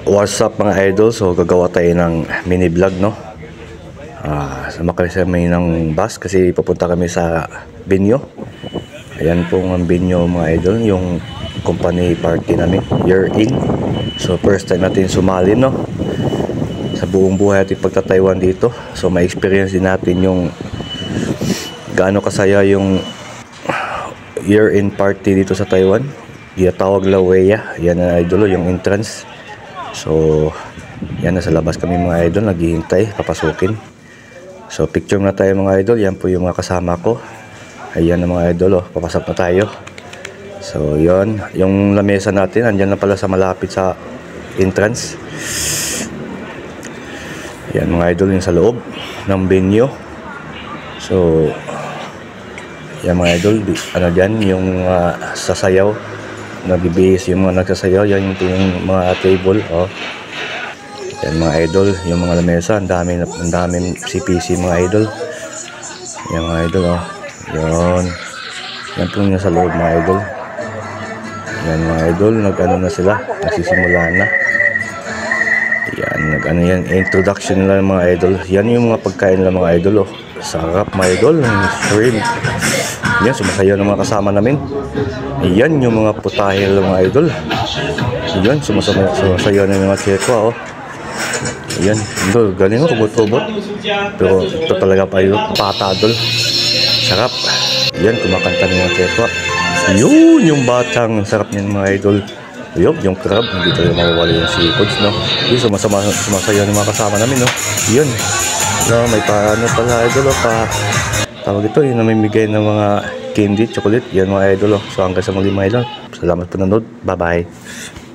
What's up mga idol? So gagawa tayo ng mini vlog, no? Sumakay kami ng bus kasi papunta kami sa Binyo. Ayan po ang Binyo mga idol, yung company party namin, year in. So first time natin sumali, no? Sa buong buhay natin pagta-Taiwan dito. So may experience din natin yung gaano kasaya yung year in party dito sa Taiwan. Tawag Laweya. Yan ang idol, yung entrance. So, yan, nasa labas kami mga idol, naghihintay, papasukin. So, picture na tayo mga idol. Yan po yung mga kasama ko. Ayan na mga idol, papasok na tayo. So, yon, yung lamesa natin, andyan na pala sa malapit sa entrance. Yan mga idol, yung sa loob ng venue. So, yan mga idol, ano dyan, yung sasayaw. Nagbibihis yung mga nagsasayaw, yan yung mga table, yan mga idol, yung mga lamesa, ang daming CPC mga idol. Yan mga idol, yan po yung sa loob mga idol. Yan mga idol, nag-ano na sila, nagsisimula na. Yan, nag-ano yan, introduction nila mga idol. Yan yung mga pagkain nila mga idol, sarap mga idol, shrimp. Yan, sumasayaw ng mga kasama namin. Ayan yung mga putahe ng mga idol. Ayan, sumasayaw ng mga tsekwa, Ayan, idol, galing ako, kubot-kubot. Pero ito talaga pa yun, pata, idol. Sarap. Ayan, kumakanta ng mga tsekwa. Yun, yung batang sarap niyan mga idol. Ayun, yung crab, hindi tayo mawawala yung seafoods, no? Yun, sumasayaw ng mga kasama namin, no? Yun. May paano pala, idol, tawag ito, yung namimigay ng mga candy, chocolate. Yan mga idol, So hanggang sa muli mga idol. Salamat po nanood. Bye-bye.